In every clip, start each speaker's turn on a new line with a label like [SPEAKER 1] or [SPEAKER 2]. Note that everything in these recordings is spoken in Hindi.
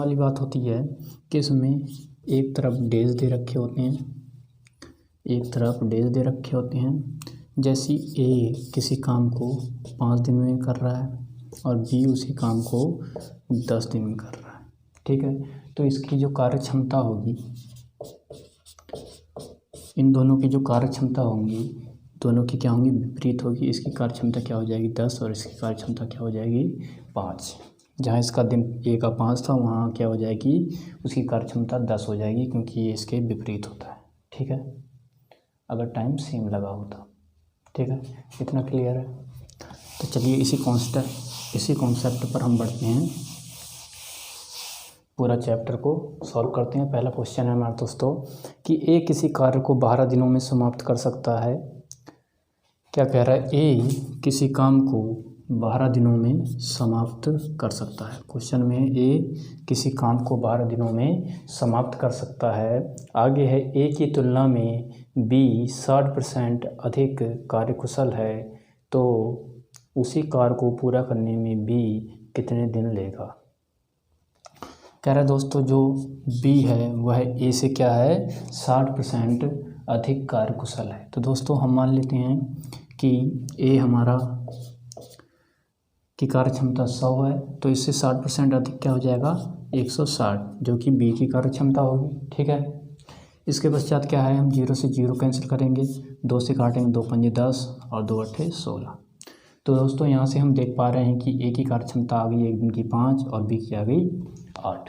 [SPEAKER 1] वाली बात होती है कि इसमें एक तरफ डेज दे रखे होते हैं, एक तरफ डेज दे रखे होते हैं। जैसे ए किसी काम को 5 दिन में कर रहा है और बी उसी काम को 10 दिन में कर रहा है, ठीक है। तो इसकी जो कार्य क्षमता होगी, इन दोनों की जो कार्य क्षमता होंगी, दोनों की क्या होंगी, विपरीत होगी। इसकी कार्य क्षमता क्या हो जाएगी 10 और इसकी कार्य क्षमता क्या हो जाएगी 5। जहाँ इसका दिन ए का 5 था वहाँ क्या हो जाएगी, उसकी कार्य क्षमता 10 हो जाएगी, क्योंकि ये इसके विपरीत होता है, ठीक है, अगर टाइम सेम लगा होता, ठीक है। इतना क्लियर है। तो चलिए इसी कॉन्सेप्ट पर हम बढ़ते हैं, पूरा चैप्टर को सॉल्व करते हैं। पहला क्वेश्चन है हमारे दोस्तों कि ए किसी कार्य को 12 दिनों में समाप्त कर सकता है। क्या कह रहा है, ए किसी काम को 12 दिनों में समाप्त कर सकता है। क्वेश्चन में ए किसी काम को 12 दिनों में समाप्त कर सकता है। आगे है ए की तुलना में बी 60% अधिक कार्यकुशल है, तो उसी कार्य को पूरा करने में बी कितने दिन लेगा। कह रहा है दोस्तों जो बी है वह ए से क्या है 60% अधिक कार्यकुशल है। तो दोस्तों हम मान लेते हैं कि ए हमारा की कार्य क्षमता 100 है, तो इससे 60% अधिक क्या हो जाएगा 160, जो कि बी की कार्य क्षमता होगी, ठीक है। इसके पश्चात क्या है, हम 0 से 0 कैंसिल करेंगे, 2 से काटेंगे, 2 पंजे 10 और 2 अट्ठे 16। तो दोस्तों यहाँ से हम देख पा रहे हैं कि ए की कार्य क्षमता आ गई एक दिन की 5 और बी की आ गई 8,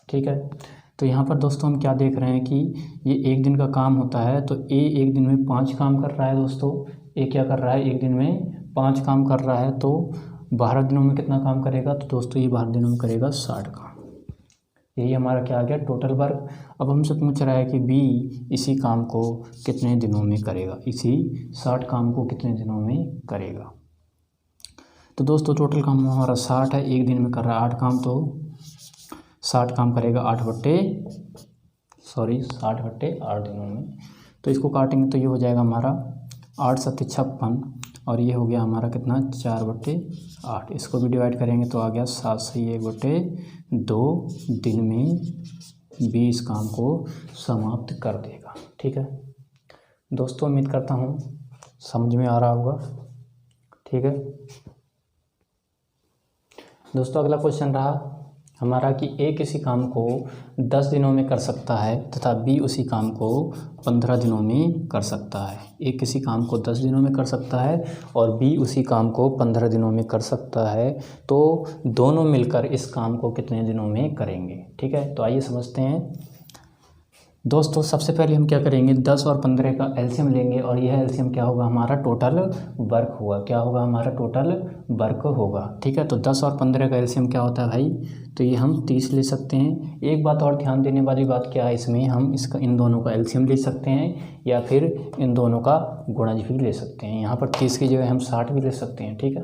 [SPEAKER 1] ठीक है। तो यहाँ पर दोस्तों हम क्या देख रहे हैं कि ये एक दिन का काम होता है, तो ए एक दिन में 5 काम कर रहा है। दोस्तों ए क्या कर रहा है, एक दिन में 5 काम कर रहा है, तो 12 दिनों में कितना काम करेगा, तो दोस्तों ये 12 दिनों में करेगा 60 काम। यही हमारा क्या आ गया टोटल वर्क। अब हमसे पूछ रहा है कि बी इसी काम को कितने दिनों में करेगा, इसी 60 काम को कितने दिनों में करेगा। तो दोस्तों टोटल काम हमारा 60 है, एक दिन में कर रहा है 8 काम, तो 60 काम करेगा 60 बट्टे 8 दिनों में। तो इसको काटेंगे तो ये हो जाएगा हमारा 8 सत्ते 56 और ये हो गया हमारा कितना 4/8। इसको भी डिवाइड करेंगे तो आ गया 7 से 1/2 दिन में बी इस काम को समाप्त कर देगा, ठीक है। दोस्तों उम्मीद करता हूँ समझ में आ रहा होगा, ठीक है। दोस्तों अगला क्वेश्चन रहा हमारा कि ए किसी काम को 10 दिनों में कर सकता है तथा बी उसी काम को 15 दिनों में कर सकता है। ए किसी काम को 10 दिनों में कर सकता है और बी उसी काम को 15 दिनों में कर सकता है, तो दोनों मिलकर इस काम को कितने दिनों में करेंगे, ठीक है। तो आइए समझते हैं। दोस्तों सबसे पहले हम क्या करेंगे, 10 और 15 का एलसीएम लेंगे और यह एलसीएम क्या होगा, हमारा टोटल वर्क होगा। क्या होगा, हमारा टोटल वर्क होगा, ठीक है। तो 10 और 15 का एलसीएम क्या होता है भाई, तो ये हम 30 ले सकते हैं। एक बात और ध्यान देने वाली बात क्या है, इसमें हम इन दोनों का एलसीएम ले सकते हैं या फिर इन दोनों का गुणज भी ले सकते हैं। यहाँ पर 30 की जगह हम 60 भी ले सकते हैं, ठीक है।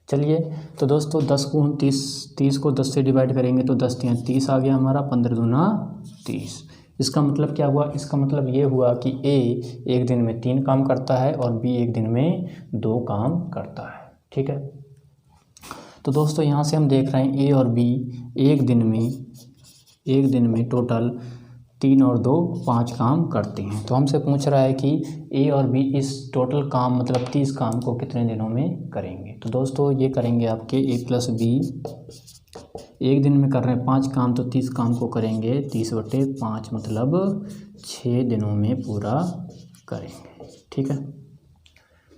[SPEAKER 1] चलिए तो दोस्तों 10 को हम 30 को 10 से डिवाइड करेंगे तो 10 × 30 आ गया हमारा, 15 दूना 30। इसका मतलब क्या हुआ, इसका मतलब ये हुआ कि ए एक दिन में 3 काम करता है और बी एक दिन में 2 काम करता है, ठीक है। तो दोस्तों यहाँ से हम देख रहे हैं ए और बी एक दिन में टोटल 3 और 2 5 काम करते हैं। तो हमसे पूछ रहा है कि ए और बी इस टोटल काम मतलब 30 काम को कितने दिनों में करेंगे। तो दोस्तों ये करेंगे आपके ए प्लस बी, एक दिन में कर रहे हैं 5 काम, तो 30 काम को करेंगे 30/5 मतलब 6 दिनों में पूरा करेंगे, ठीक है।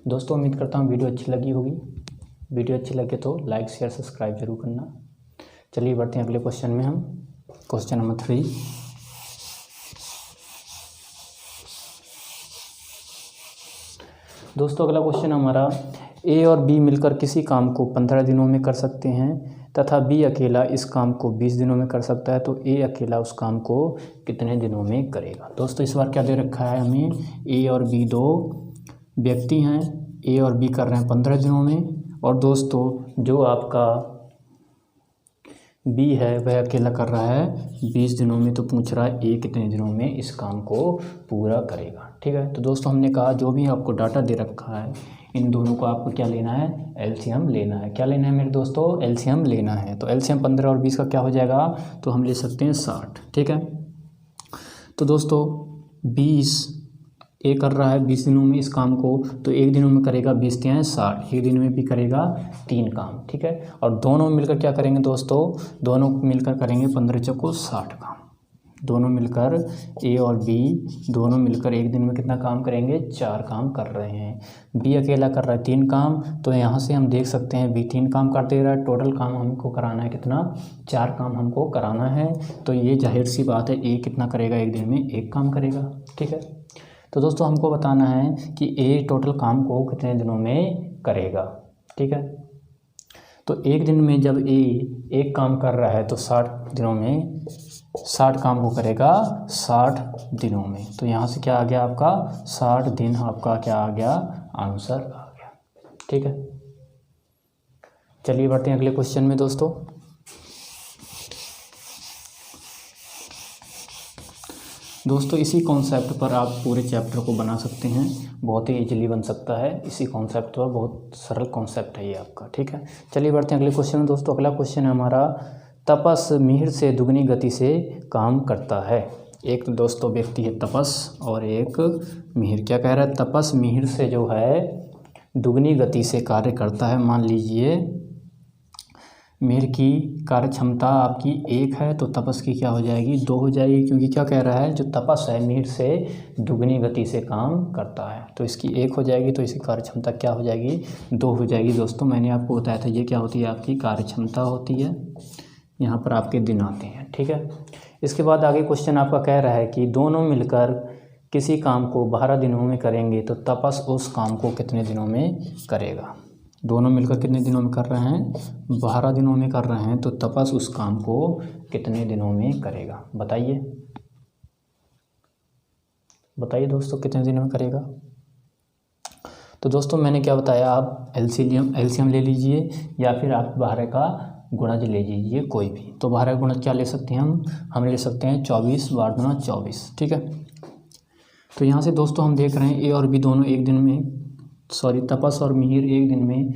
[SPEAKER 1] दोस्तों उम्मीद करता हूँ वीडियो अच्छी लगी होगी। वीडियो अच्छी लगे तो लाइक शेयर सब्सक्राइब जरूर करना। चलिए बढ़ते हैं अगले क्वेश्चन में। हम क्वेश्चन नंबर 3। दोस्तों अगला क्वेश्चन हमारा, ए और बी मिलकर किसी काम को 15 दिनों में कर सकते हैं तथा बी अकेला इस काम को 20 दिनों में कर सकता है, तो ए अकेला उस काम को कितने दिनों में करेगा। दोस्तों इस बार क्या दे रखा है हमें, ए और बी 2 व्यक्ति हैं, ए और बी कर रहे हैं 15 दिनों में, और दोस्तों जो आपका बी है वह अकेला कर रहा है 20 दिनों में। तो पूछ रहा है ए कितने दिनों में इस काम को पूरा करेगा, ठीक है। तो दोस्तों हमने कहा जो भी आपको डाटा दे रखा है इन दोनों को आपको क्या लेना है, एलसीएम लेना है। क्या लेना है मेरे दोस्तों, एलसीएम लेना है। तो एलसीएम 15 और 20 का क्या हो जाएगा, तो हम ले सकते हैं 60। ठीक है, तो दोस्तों 20 ए कर रहा है 20 दिनों में इस काम को, तो एक दिनों में करेगा 20 क्या है 60, एक दिन में भी करेगा 3 काम। ठीक है, और दोनों मिलकर क्या करेंगे दोस्तों, दोनों मिलकर करेंगे 15 चौको 60 काम। दोनों मिलकर ए और बी दोनों मिलकर एक दिन में कितना काम करेंगे, 4 काम कर रहे हैं। बी अकेला कर रहा है 3 काम, तो यहाँ से हम देख सकते हैं बी 3 काम कर दे रहा है। टोटल काम हमको कराना है कितना, 4 काम हमको कराना है। तो ये जाहिर सी बात है ए कितना करेगा, एक दिन में 1 काम करेगा। ठीक है, तो दोस्तों हमको बताना है कि ए टोटल काम को कितने दिनों में करेगा। ठीक है, तो एक दिन में जब ए 1 काम कर रहा है तो 60 दिनों में 60 काम को करेगा 60 दिनों में। तो यहाँ से क्या आ गया आपका 60 दिन, आपका क्या आ गया, आंसर आ गया। ठीक है, चलिए बढ़ते हैं अगले क्वेश्चन में दोस्तों। दोस्तों इसी कॉन्सेप्ट पर आप पूरे चैप्टर को बना सकते हैं, बहुत ही इजीली बन सकता है। इसी कॉन्सेप्ट पर, बहुत सरल कॉन्सेप्ट है ये आपका। ठीक है, चलिए बढ़ते हैं अगले क्वेश्चन में दोस्तों। अगला क्वेश्चन है हमारा, तपस मिहिर से दुगनी गति से काम करता है। एक दोस्तों व्यक्ति है तपस और एक मिहिर। क्या कह रहा है, तपस मिहिर से जो है दुगनी गति से कार्य करता है। मान लीजिए मिहिर की कार्य क्षमता आपकी 1 है, तो तपस की क्या हो जाएगी, 2 हो जाएगी। क्योंकि क्या कह रहा है, जो तपस है मिहिर से दुगनी गति से काम करता है, तो इसकी 1 हो जाएगी, तो इसकी कार्य क्षमता क्या हो जाएगी, 2 हो जाएगी। दोस्तों मैंने आपको बताया था ये क्या होती है, आपकी कार्य क्षमता होती है। यहाँ पर आपके दिन आते हैं। ठीक है, इसके बाद आगे क्वेश्चन आपका कह रहा है कि दोनों मिलकर किसी काम को 12 दिनों में करेंगे, तो तपस उस काम को कितने दिनों में करेगा। दोनों मिलकर कितने दिनों में कर रहे हैं, 12 दिनों में कर रहे हैं, तो तपस उस काम को कितने दिनों में करेगा, बताइए बताइए दोस्तों, कितने दिनों में करेगा। तो दोस्तों मैंने क्या बताया, आप एलसीएम ले लीजिए या फिर आप 12 का गुणज ले लीजिए कोई भी। तो 12 का गुणज क्या ले सकते हैं हम ले सकते हैं 24, 12 गुना 24। ठीक है, तो यहाँ से दोस्तों हम देख रहे हैं ए और बी दोनों एक दिन में, तपस और मिहिर एक दिन में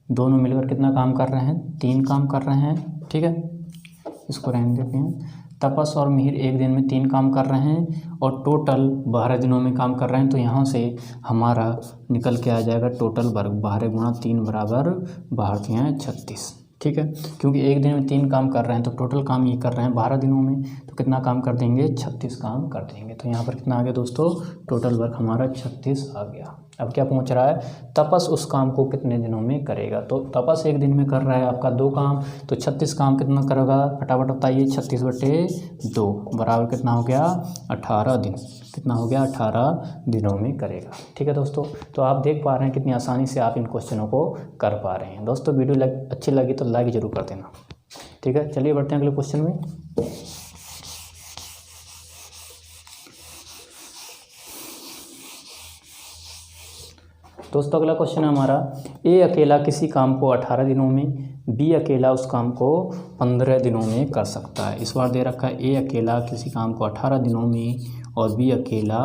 [SPEAKER 1] दोनों मिलकर कितना काम कर रहे हैं, 3 काम कर रहे हैं। ठीक है, इसको रहने देते हैं। तपस और मिहिर एक दिन में 3 काम कर रहे हैं और टोटल 12 दिनों में काम कर रहे हैं। तो यहाँ से हमारा निकल के आ जाएगा टोटल वर्ग, 12 गुणा 3 बराबर 12 के हैं 36। ठीक है, क्योंकि एक दिन में 3 काम कर रहे हैं, तो टोटल काम ये कर रहे हैं 12 दिनों में, तो कितना काम कर देंगे, 36 काम कर देंगे। तो यहाँ पर कितना आ गया दोस्तों, टोटल वर्क हमारा 36 आ गया। अब क्या पूछ रहा है, तपस उस काम को कितने दिनों में करेगा। तो तपस एक दिन में कर रहा है आपका 2 काम, तो 36 काम कितना करेगा, फटाफट बताइए। 36/2 बराबर कितना हो गया, 18 दिन। कितना हो गया, 18 दिनों में करेगा। ठीक है दोस्तों, तो आप देख पा रहे हैं कितनी आसानी से आप इन क्वेश्चनों को कर पा रहे हैं। दोस्तों वीडियो अच्छी लगी तो लाइक ज़रूर कर देना। ठीक है, चलिए बढ़ते हैं अगले क्वेश्चन में। दोस्तों अगला क्वेश्चन है हमारा, ए अकेला किसी काम को 18 दिनों में, बी अकेला उस काम को 15 दिनों में कर सकता है। इस बार दे रखा है ए अकेला किसी काम को 18 दिनों में और बी अकेला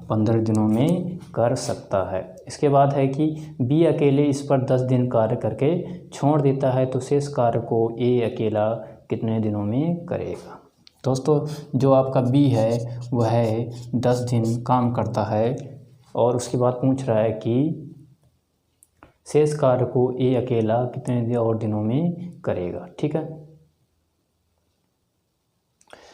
[SPEAKER 1] 15 दिनों में कर सकता है। इसके बाद है कि बी अकेले इस पर 10 दिन कार्य करके छोड़ देता है, तो शेष कार्य को ए अकेला कितने दिनों में करेगा। दोस्तों जो आपका बी है वह 10 दिन काम करता है और उसके बाद पूछ रहा है कि शेष कार्य को ए अकेला कितने और दिनों में करेगा। ठीक है,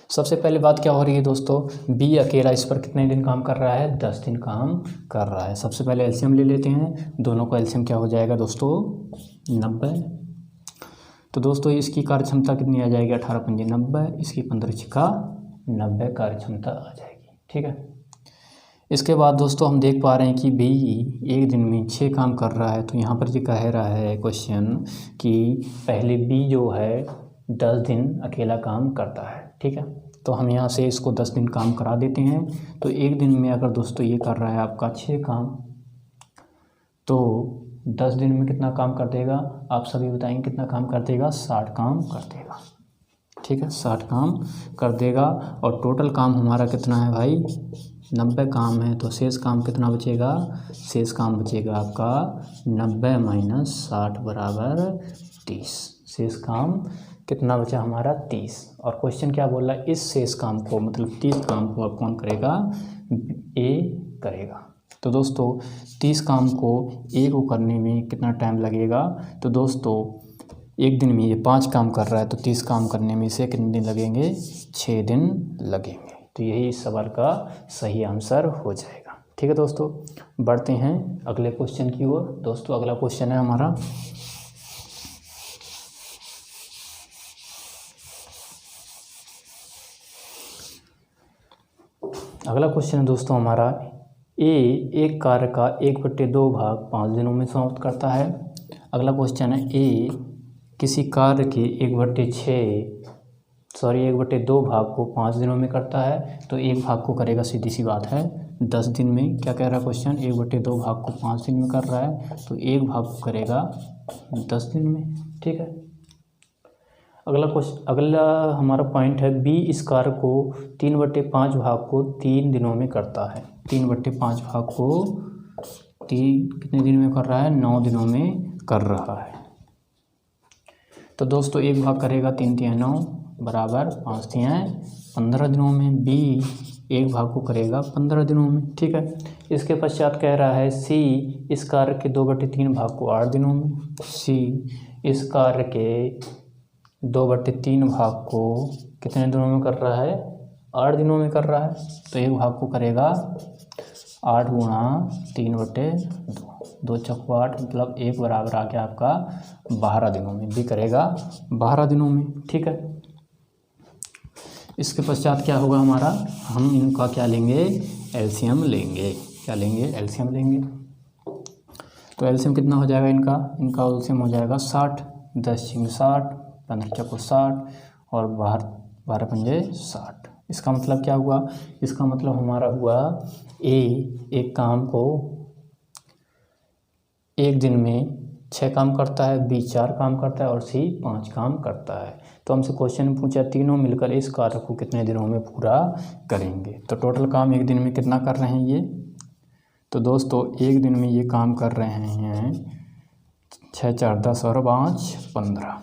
[SPEAKER 1] सबसे पहले बात क्या हो रही है दोस्तों, बी अकेला इस पर कितने दिन काम कर रहा है, 10 दिन काम कर रहा है। सबसे पहले एलसीएम ले लेते हैं, दोनों का एलसीएम क्या हो जाएगा दोस्तों, 90। तो दोस्तों इसकी कार्य क्षमता कितनी आ जाएगी, 18 पंजे 90, इसकी 15 छिका 90 कार्य क्षमता आ जाएगी। ठीक है, इसके बाद दोस्तों हम देख पा रहे हैं कि बी एक दिन में 6 काम कर रहा है। तो यहाँ पर ये कह रहा है क्वेश्चन कि पहले बी जो है 10 दिन अकेला काम करता है। ठीक है, तो हम यहाँ से इसको 10 दिन काम करा देते हैं। तो एक दिन में अगर दोस्तों ये कर रहा है आपका 6 काम, तो 10 दिन में कितना काम कर देगा, आप सभी बताएंगे कितना काम कर देगा, 60 काम कर देगा। ठीक है, 60 काम कर देगा और टोटल काम हमारा कितना है भाई, 90 काम है तो शेष काम कितना बचेगा, शेष काम बचेगा आपका 90 माइनस 60 बराबर 30। शेष काम कितना बचा हमारा 30। और क्वेश्चन क्या बोल रहा है, इस शेष काम को मतलब 30 काम को अब कौन करेगा, ए करेगा। तो दोस्तों 30 काम को ए को करने में कितना टाइम लगेगा, तो दोस्तों एक दिन में ये 5 काम कर रहा है तो 30 काम करने में इसे कितने दिन लगेंगे, 6 दिन लगेंगे। तो यही इस सवाल का सही आंसर हो जाएगा। ठीक है दोस्तों, बढ़ते हैं अगले क्वेश्चन की ओर। दोस्तों अगला क्वेश्चन है हमारा दोस्तों हमारा ए एक कार्य का 1/2 भाग 5 दिनों में समाप्त करता है। अगला क्वेश्चन है ए किसी कार्य के 1/2 भाग को 5 दिनों में करता है। तो एक भाग को करेगा, सीधी सी बात है, 10 दिन में। क्या कह रहा है क्वेश्चन, 1/2 भाग को 5 दिन में कर रहा है तो एक भाग को करेगा 10 दिन में। ठीक है, अगला हमारा पॉइंट है बी इस कार्य को 3/5 भाग को 3 दिनों में करता है। 3/5 भाग को कितने दिन में कर रहा है, 9 दिनों में कर रहा है। तो दोस्तों एक भाग करेगा 3 × 9 बराबर 5 × 15 दिनों में। बी एक भाग को करेगा 15 दिनों में। ठीक है, इसके पश्चात कह रहा है सी इस कार्य के 2/3 भाग को 8 दिनों में। सी इस कार्य के 2/3 भाग को कितने दिनों में कर रहा है, 8 दिनों में कर रहा है। तो एक भाग को करेगा 8 × 3/2, 2 × 8 मतलब 1 बराबर आ गया आपका 12 दिनों में। भी करेगा 12 दिनों में। ठीक है, इसके पश्चात क्या होगा हमारा, हम इनका क्या लेंगे, एलसीएम लेंगे। क्या लेंगे, एलसीएम लेंगे। तो एलसीएम कितना हो जाएगा इनका एलसीएम हो जाएगा 60। 10 × 60, 15 × 60 और 12 पंजे 60। इसका मतलब क्या हुआ, इसका मतलब हमारा हुआ ए एक काम को एक दिन में 6 काम करता है, बी 4 काम करता है और सी 5 काम करता है। तो हमसे क्वेश्चन पूछा तीनों मिलकर इस कार्य को कितने दिनों में पूरा करेंगे। तो टोटल काम एक दिन में कितना कर रहे हैं ये, तो दोस्तों एक दिन में ये काम कर रहे हैं 6 × 4 = 10 और 5 × 15।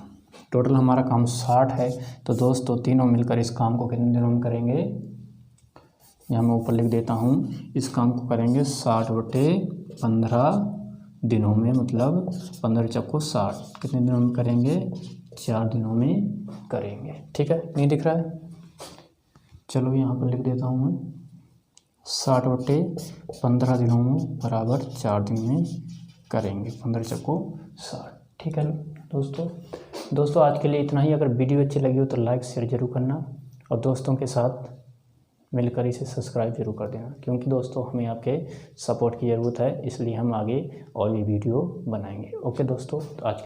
[SPEAKER 1] टोटल हमारा काम 60 है। तो दोस्तों तीनों मिलकर इस काम को कितने दिनों में करेंगे, यहाँ मैं ऊपर लिख देता हूँ, इस काम को करेंगे 60/15 दिनों में, मतलब 15 × 60 कितने दिनों में करेंगे, 4 दिनों में करेंगे। ठीक है, नहीं दिख रहा है, चलो यहाँ पर लिख देता हूँ मैं 60/15 दिनों में बराबर 4 दिन में करेंगे, 15 × 60। ठीक है दोस्तों आज के लिए इतना ही। अगर वीडियो अच्छी लगी हो तो लाइक शेयर जरूर करना और दोस्तों के साथ मिलकर इसे सब्सक्राइब जरूर कर देना, क्योंकि दोस्तों हमें आपके सपोर्ट की ज़रूरत है, इसलिए हम आगे और भी वीडियो बनाएंगे। ओके दोस्तों, तो आज